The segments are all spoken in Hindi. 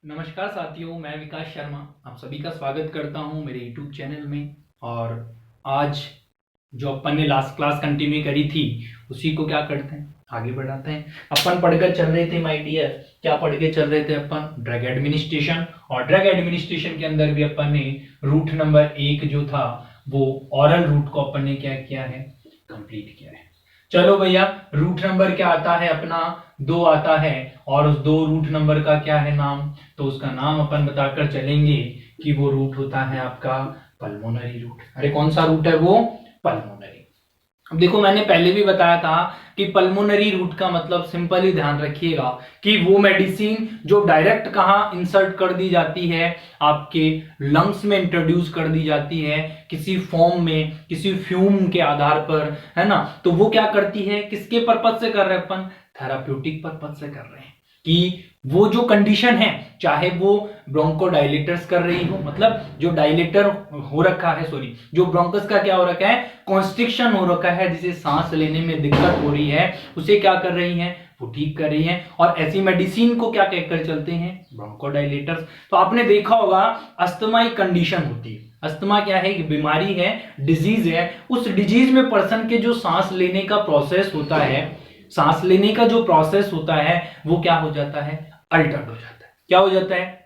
नमस्कार साथियों, मैं विकास शर्मा आप सभी का स्वागत करता हूं मेरे YouTube चैनल में। और आज जो अपन ने लास्ट क्लास कंटिन्यू करी थी उसी को क्या करते हैं, आगे बढ़ाते हैं। अपन पढ़कर चल रहे थे माय डियर, क्या पढ़ के चल रहे थे अपन? Drug administration. और ड्रग एडमिनिस्ट्रेशन के अंदर भी अपन ने रूट नंबर 1 जो था वो ऑरल रूट को अपन ने क्या किया है, कंप्लीट किया है। चलो भैया, रूट नंबर क्या आता है अपना? 2 आता है। और उस 2 रूट नंबर का क्या है नाम? तो उसका नाम अपन बताकर चलेंगे कि वो रूट होता है आपका पल्मोनरी रूट। अरे कौन सा रूट है वो? पल्मोनरी। अब देखो, मैंने पहले भी बताया था कि पल्मोनरी रूट का मतलब सिंपल ही ध्यान रखिएगा कि वो मेडिसिन जो डायरेक्ट कहां इंसर्ट कर दी जाती है, आपके लंग्स में इंट्रोड्यूस कर दी जाती है किसी फॉर्म में, किसी फ्यूम के आधार पर, है ना। तो वो क्या करती है, किसके पर्पज से कर रहे हैं अपन? थेराप्यूटिक पर्पज से कर रहे हैं कि वो जो कंडीशन है, चाहे वो ब्रोंकोडाइलेटर्स कर रही हो, मतलब जो डायलेटर हो रखा है, सॉरी, जो ब्रोंकस का क्या हो रखा है, कॉन्स्ट्रिक्शन हो रखा है, जिसे सांस लेने में दिक्कत हो रही है, उसे क्या कर रही है, वो ठीक कर रही है। और ऐसी मेडिसिन को क्या कहकर चलते हैं? ब्रोंकोडाइलेटर्स। तो आपने देखा होगा अस्थमा एक कंडीशन होती है। अस्थमा क्या है? एक बीमारी है, डिजीज है। उस डिजीज में पर्सन के जो सांस लेने का प्रोसेस होता है, सांस लेने का जो प्रोसेस होता है वो क्या हो जाता है? अल्टर्ड हो जाता है। क्या हो जाता है?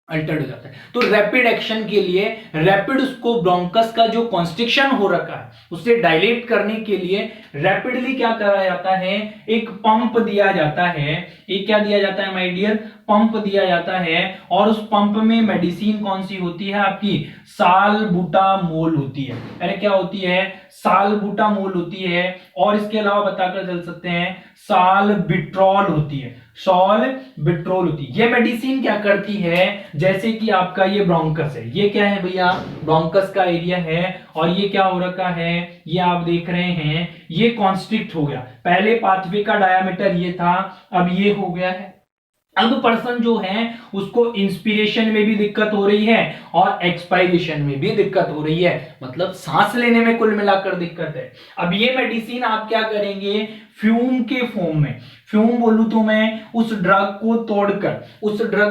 अल्टर्ड हो जाता है। तो रैपिड एक्शन के लिए, रैपिड उसको ब्रोंकस का जो कॉन्स्ट्रिक्शन हो रखा है उसे डायलेट करने के लिए रैपिडली क्या करा जाता है? एक पंप दिया जाता है। एक क्या दिया जाता है माय डियर? पंप दिया जाता है। और उस पंप में मेडिसिन कौन सी होती है आपकी? सालबुटामोल होती है। अरे क्या होती है? सालबुटामोल होती है। और इसके अलावा बताकर चल सकते हैं सालबिट्रॉल होती है। सॉल्बिट्रोल होती है। ये मेडिसिन क्या करती है, जैसे कि आपका ये ब्रोंकस है, ये क्या है भैया? ब्रोंकस का एरिया है। और ये क्या हो रखा है? ये आप देख रहे हैं, ये कॉन्स्ट्रिक्ट हो गया। पहले पाथवे का डायामीटर ये था, अब ये हो गया है। अब पर्सन जो है उसको इंस्पिरेशन में भी दिक्कत हो रही है और एक्सपायरेशन में भी दिक्कत हो रही है, मतलब सांस लेने में कुल मिलाकर दिक्कत है। अब ये मेडिसिन आप क्या करेंगे? फ्यूम के फॉर्म में, फ्यूम बोलूं तो मैं उस ड्रग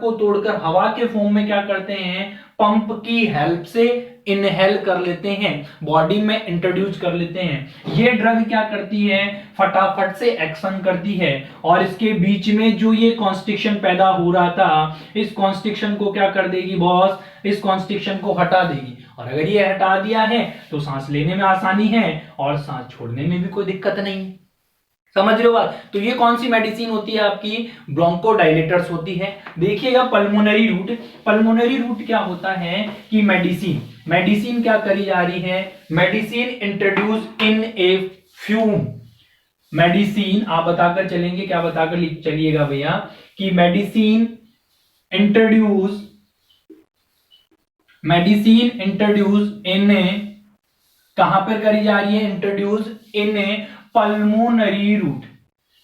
को तोड़कर हवा के फॉर्म में क्या करते हैं? पंप की हेल्प से इनहेल कर लेते हैं, बॉडी में इंट्रोड्यूस कर लेते हैं। ये ड्रग क्या करती है? फटाफट से एक्शन करती है। और इसके बीच में जो ये कॉन्स्ट्रिक्शन पैदा हो रहा था, इस कॉन्स्ट्रिक्शन को क्या कर देगी बॉस? इस कॉन्स्ट्रिक्शन को हटा देगी। और अगर ये हटा दिया है तो सांस लेने में आसानी है और सांस छोड़ने में भी कोई दिक्कत नहीं है। समझ रहे हो बात? तो ये कौन सी मेडिसिन होती है आपकी? ब्रोंकोडाइलेटर्स होती है। देखिएगा पल्मोनरी रूट, पल्मोनरी रूट क्या होता है कि मेडिसिन क्या करी जा रही है? मेडिसिन इंट्रोड्यूस इन ए फ्यूम। मेडिसिन आप बताकर चलेंगे, क्या बताकर चलिएगा भैया? कि मेडिसिन इंट्रोड्यूस इन, कहां पर करी जा रही है? Introduce in pulmonary route.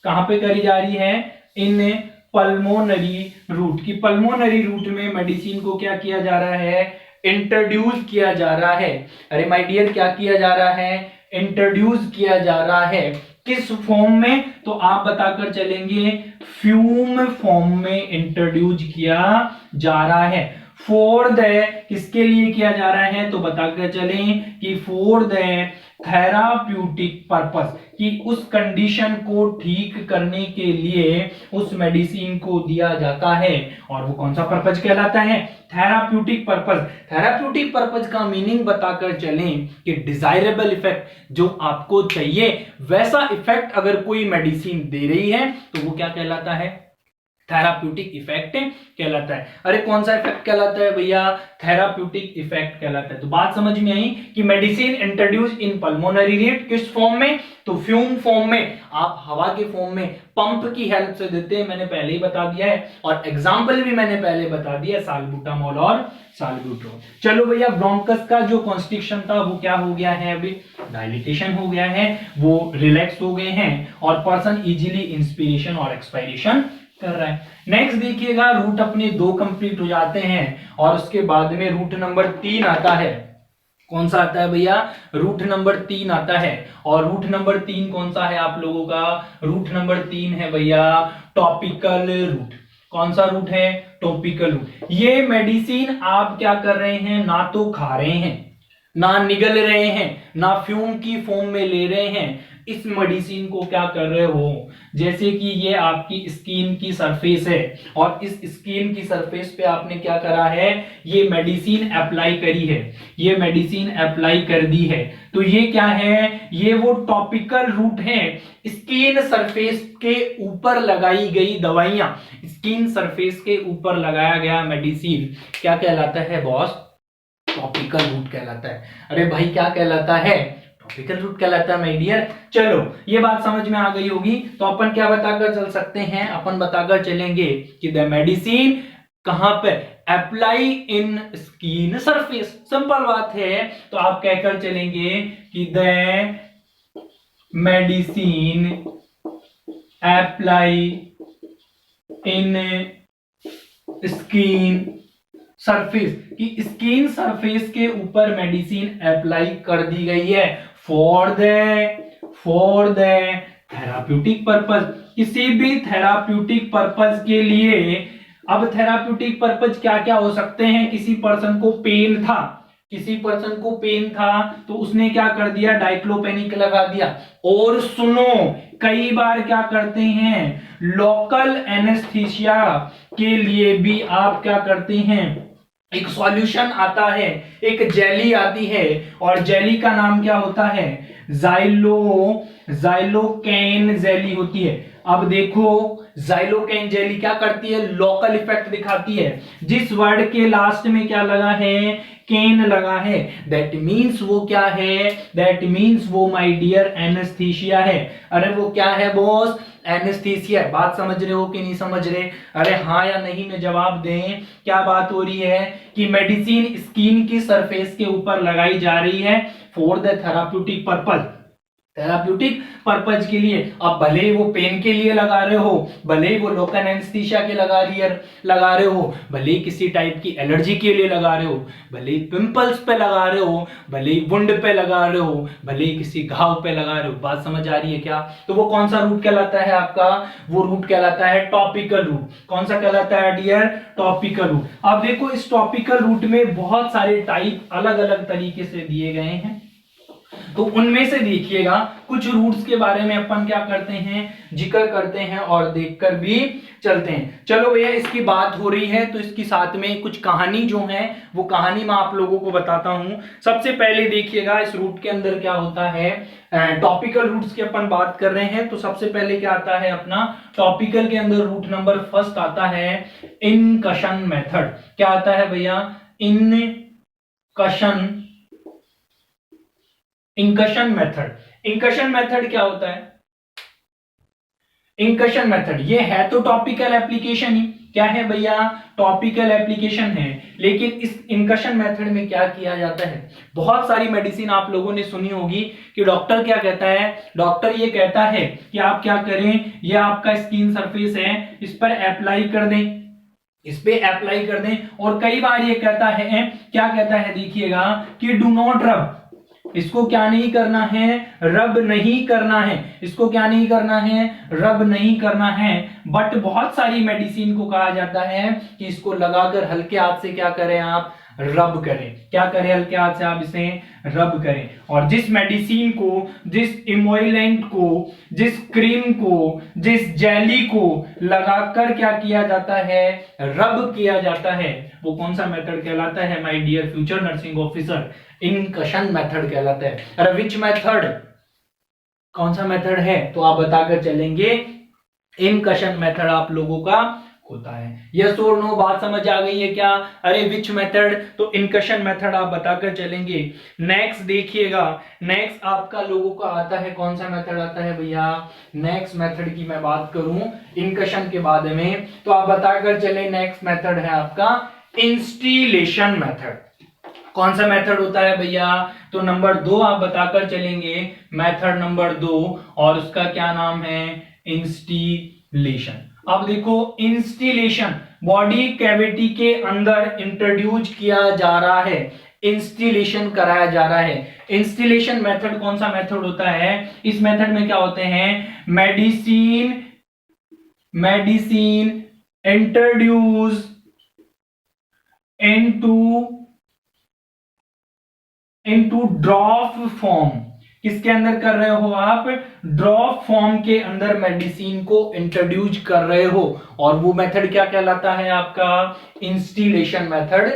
कहां पे करी जा रही है? In pulmonary route. की पल्मोनरी रूट में मेडिसिन को क्या किया जा रहा है? इंट्रोड्यूस किया जा रहा है। अरे माय डियर, क्या किया जा रहा है? इंट्रोड्यूस किया जा रहा है। किस फॉर्म में? तो आप बताकर चलेंगे फ्यूम फॉर्म में इंट्रोड्यूस किया जा रहा है। फॉर द, किसके लिए किया जा रहा है? तो बताकर चलें कि फॉर द थेराप्यूटिक पर्पस, कि उस कंडीशन को ठीक करने के लिए उस मेडिसिन को दिया जाता है। और वो कौन सा पर्पस कहलाता है? Therapeutic purpose. थेराप्यूटिक पर्पस का मीनिंग बताकर चलें कि डिजायरेबल इफेक्ट, जो आपको चाहिए वैसा इफेक्ट अगर कोई मेडिसिन दे रही है तो वो क्या कहलाता है? थेराप्यूटिक इफेक्ट कहलाता है। अरे कौन सा इफेक्ट कहलाता है भैया? थेराप्यूटिक इफेक्ट कहलाता है। तो बात समझ में आई कि medicine introduce in pulmonary route, किस फॉर्म में? तो फ्यूम फॉर्म में। आप हवा के फॉर्म में पंप की हेल्प से देते हैं, मैंने पहले ही बता दिया है। और एग्जांपल भी मैंने पहले बता दिया, सालबुटामोल और सालब्यूट्रोल। चलो भैया, ब्रोंकस का जो कॉन्स्ट्रिक्शन था वो क्या हो गया है? अभी डायलिटेशन हो गया है, वो रिलैक्स हो गए हैं और पर्सन इजीली इंस्पिरेशन और एक्सपायरेशन कर रहा है। नेक्स्ट देखिएगा, रूट अपने 2 कंप्लीट हो जाते हैं और उसके बाद में रूट नंबर 3 आता है। कौन सा आता है भैया? रूट नंबर 3 आता है। और रूट नंबर 3 कौन सा है आप लोगों का? रूट नंबर 3 है भैया टॉपिकल रूट। कौन सा रूट है? Topical route. ये मेडिसिन आप क्या कर रहे हैं? ना तो खा रहे हैं, ना निगल रहे हैं, ना फ्यूम की फॉर्म में ले रहे हैं। इस मेडिसिन को क्या कर रहे हो? जैसे कि ये आपकी स्किन की सरफेस है और इस स्किन की सरफेस पे आपने क्या करा है? ये मेडिसिन अप्लाई करी है, ये मेडिसिन अप्लाई कर दी है। तो ये क्या है? ये वो टॉपिकल रूट है। स्किन सरफेस के ऊपर लगाई गई दवाइयां, स्किन सरफेस के ऊपर लगाया गया मेडिसिन क्या कहलाता है बॉस? टॉपिकल रूट कहलाता है। अरे भाई क्या कहलाता है? टॉपिकल रूट कहलाता है माय डियर। चलो ये बात समझ में आ गई होगी। तो अपन क्या बताकर चल सकते हैं? अपन बताकर चलेंगे कि द मेडिसिन कहां पे? Apply in skin surface. Simple बात है। तो आप कहकर चलेंगे कि the medicine apply in skin surface, कि स्किन सरफेस के ऊपर मेडिसिन अप्लाई कर दी गई है फॉर द थेराप्यूटिक पर्पस, किसी भी थेराप्यूटिक पर्पस के लिए। अब थेराप्यूटिक पर्पस क्या क्या हो सकते हैं? किसी पर्सन को पेन था, किसी पर्सन को पेन था तो उसने क्या कर दिया? डाइक्लोपेनिक लगा दिया। और सुनो, कई बार क्या करते हैं? लोकल एनेस्थीसिया के लिए भी आप क्या करते हैं? एक सॉल्यूशन आता है, एक जेली आती है और जेली का नाम क्या होता है? जाइलोकेन जेली होती है। अब देखो जाइलोकेन जेली क्या करती है? लोकल इफेक्ट दिखाती है। जिस वर्ड के लास्ट में क्या लगा है? केन लगा है, दैट मीन्स वो क्या है? दैट मीन्स वो माय डियर एनेस्थीसिया है। अरे वो क्या है बॉस? एनेस्थीसिया। बात समझ रहे हो कि नहीं समझ रहे? अरे हाँ या नहीं में जवाब दें। क्या बात हो रही है? कि मेडिसिन स्किन की सरफेस के ऊपर लगाई जा रही है for the therapeutic purpose, therapeutic purpose के लिए। अब भले ही वो पेन के लिए लगा रहे हो, भले ही वो लोकल एनेस्थीसिया के लगा रहे हो, भले ही किसी टाइप की एलर्जी के लिए लगा रहे हो, भले ही पिंपल्स पे लगा रहे हो, भले ही वुंड पे लगा रहे हो, भले ही किसी घाव पे लगा रहे हो। बात समझ आ रही है क्या? तो वो कौन सा रूट कहलाता है आपका? वो रूट कहलाता है टॉपिकल रूट। कौन सा कहलाता है डियर? Topical route. अब देखो इस टॉपिकल रूट में बहुत सारे टाइप अलग अलग तरीके से दिए गए हैं, तो उनमें से देखिएगा कुछ रूट्स के बारे में अपन क्या करते हैं? जिक्र करते हैं और देखकर भी चलते हैं। चलो भैया इसकी बात हो रही है तो इसकी साथ में कुछ कहानी जो है वो कहानी मैं आप लोगों को बताता हूं। सबसे पहले देखिएगा इस रूट के अंदर क्या होता है। टॉपिकल रूट्स की अपन बात कर रहे हैं तो सबसे पहले क्या आता है अपना? टॉपिकल के अंदर रूट नंबर फर्स्ट आता है इनकशन मेथड। क्या आता है भैया? इंकशन मेथड। इंकशन मेथड क्या होता है? इंकशन मेथड ये है तो टॉपिकल एप्लीकेशन ही। क्या है भैया? टॉपिकल एप्लीकेशन है। लेकिन इस इंकशन मेथड में क्या किया जाता है? बहुत सारी मेडिसिन आप लोगों ने सुनी होगी कि डॉक्टर क्या कहता है? डॉक्टर ये कहता है कि आप क्या करें? ये आपका स्किन सरफेस है, इस पर अप्लाई कर दें, इस पे अप्लाई कर दें। और कई बार ये कहता है, क्या कहता है देखिएगा, कि डू नॉट रब। इसको क्या नहीं करना है? रब नहीं करना है। इसको क्या नहीं करना है? रब नहीं करना है। बट बहुत सारी मेडिसिन को कहा जाता है कि इसको लगाकर हल्के हाथ से क्या करें आप? रब करें। क्या करें? हल्के हाथ से आप इसे रब करें। और जिस मेडिसिन को, जिस इमोइलेंट को, जिस क्रीम को, जिस जेली को लगाकर क्या किया जाता है? रब किया जाता है, वो कौन सा मेथड कहलाता है my dear future nursing officer? Inunction method कहलाता है। अरे विच मेथड? कौन सा मेथड है? तो आप बताकर चलेंगे इनकशन मेथड आप लोगों का होता है। यस और नो? बात समझ आ गई है क्या? अरे विच मेथड? तो इनकशन मेथड आप बताकर चलेंगे। नेक्स्ट देखिएगा, नेक्स्ट आपका लोगों का आता है, कौन सा मेथड आता है भैया? नेक्स्ट मेथड की मैं बात करूं इनकशन के बाद में तो आप बताकर चले, नेक्स्ट मेथड है आपका इंस्टिलेशन मेथड। कौन सा मेथड होता है भैया? तो नंबर 2 आप बताकर चलेंगे, मेथड नंबर 2, और उसका क्या नाम है? इंस्टिलेशन। अब देखो इंस्टिलेशन बॉडी कैविटी के अंदर इंट्रोड्यूस किया जा रहा है, इंस्टिलेशन कराया जा रहा है। इंस्टिलेशन मेथड कौन सा मेथड होता है? इस मेथड में क्या होते हैं? Medicine introduce into drop form. किसके अंदर कर रहे हो आप? ड्रॉप फॉर्म के अंदर मेडिसिन को इंट्रोड्यूस कर रहे हो, और वो मेथड क्या कहलाता है आपका? इंस्टिलेशन मेथड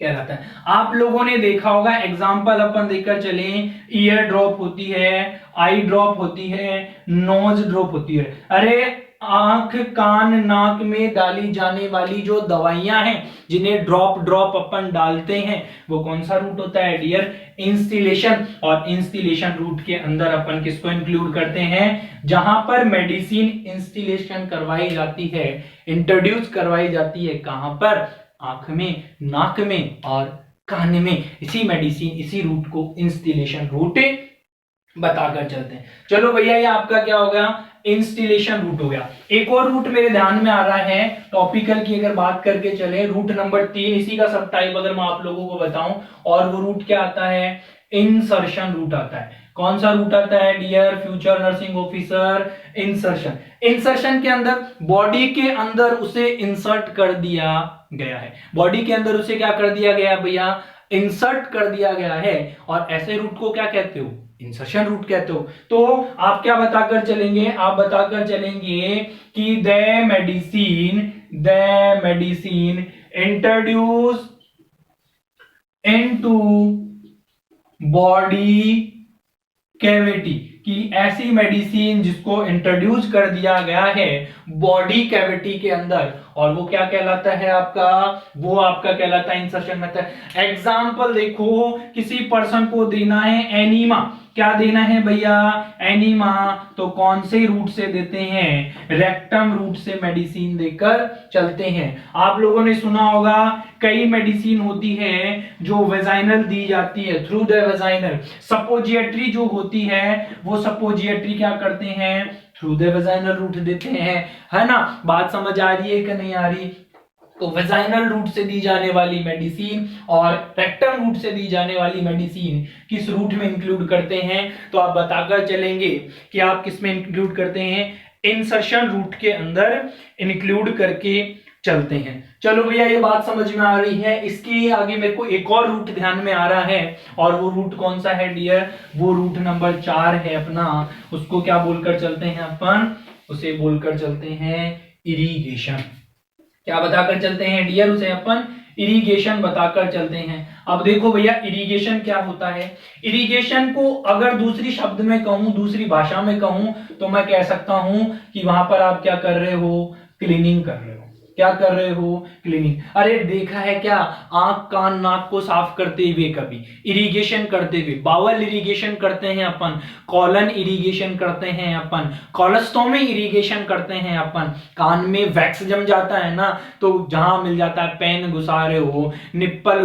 कहलाता है। आप लोगों ने देखा होगा, एग्जांपल अपन देखकर चले, ईयर ड्रॉप होती है, आई ड्रॉप होती है, नोज ड्रॉप होती है। अरे आंख कान नाक में डाली जाने वाली जो दवाइयां हैं, जिन्हें ड्रॉप ड्रॉप अपन डालते हैं, वो कौन सा रूट होता है डियर? इंस्टिलेशन। और इंस्टिलेशन रूट के अंदर अपन किसको इंक्लूड करते हैं? जहां पर मेडिसिन इंस्टिलेशन करवाई जाती है, इंट्रोड्यूस करवाई जाती है, कहां पर? आंख में, नाक में और कान में। इसी मेडिसिन, इसी रूट को इंस्टिलेशन रूट बताकर चलते हैं। चलो भैया, ये आपका क्या हो गया? इंस्टिलेशन रूट हो गया। एक और रूट मेरे ध्यान में आ रहा है, टॉपिकल की अगर बात करके चले, रूट नंबर 3, इसी का सब टाइप अगर मैं आप लोगों को बताऊं, और वो रूट क्या आता है? इंसर्शन रूट आता है। कौन सा रूट आता है dear future nursing officer? Insertion. Insertion के अंदर बॉडी के अंदर उसे इंसर्ट कर दिया गया है। बॉडी के अंदर उसे क्या कर दिया गया भैया? इंसर्ट कर दिया गया है। और ऐसे रूट को क्या कहते हो? इंसर्शन रूट कहते हो। तो आप क्या बताकर चलेंगे? आप बताकर चलेंगे कि the medicine introduce into body cavity, कि ऐसी मेडिसिन जिसको इंट्रोड्यूस कर दिया गया है बॉडी कैविटी के अंदर, और वो क्या कहलाता है आपका? वो आपका कहलाता है इंसर्शन मेथड। एग्जांपल देखो, किसी पर्सन को देना है एनीमा। क्या देना है भैया? एनीमा। तो कौन से रूट से देते हैं? रेक्टम रूट से मेडिसिन देकर चलते हैं। आप लोगों ने सुना होगा, कई मेडिसिन होती है जो वेजाइनल दी जाती है, थ्रू द वेजाइनल। सपोजिएटरी जो होती है, वो सपोजिएटरी क्या करते हैं? थ्रू द वेजाइनल रूट देते हैं, है ना? बात समझ आ रही है कि नहीं आ रही? तो वेजाइनल रूट से दी जाने वाली मेडिसिन और रेक्टम रूट से दी जाने वाली मेडिसिन किस रूट में इंक्लूड करते हैं? तो आप बताकर चलेंगे कि आप किस में इंक्लूड करते हैं? इंसर्शन रूट के अंदर इंक्लूड करके चलते हैं। चलो भैया, ये बात समझ में आ रही है। इसके आगे मेरे को एक और रूट ध्यान में आ रहा है, और वो रूट कौन सा है डियर? वो रूट नंबर 4 है अपना। उसको क्या बोलकर चलते हैं अपन? उसे बोलकर चलते हैं इरिगेशन। क्या बताकर चलते हैं डियर? उसे अपन इरिगेशन बताकर चलते हैं। अब देखो भैया, इरिगेशन क्या होता है? इरिगेशन को अगर दूसरी शब्द में कहूं, दूसरी भाषा में कहूं, तो मैं कह सकता हूं कि वहां पर आप क्या कर रहे हो? क्लीनिंग कर रहे हो। क्या कर रहे हो? क्लीनिंग। अरे देखा है क्या, आंख कान नाक को साफ करते हुए, कभी इरिगेशन करते हुए? बावल इरिगेशन करते हैं अपन, कॉलन इरिगेशन करते हैं अपन, कोलोस्टोमी इरिगेशन करते हैं अपन। कान में वैक्स जम जाता है ना, तो जहां मिल जाता है, पेन घुसा रहे हो, निप्पल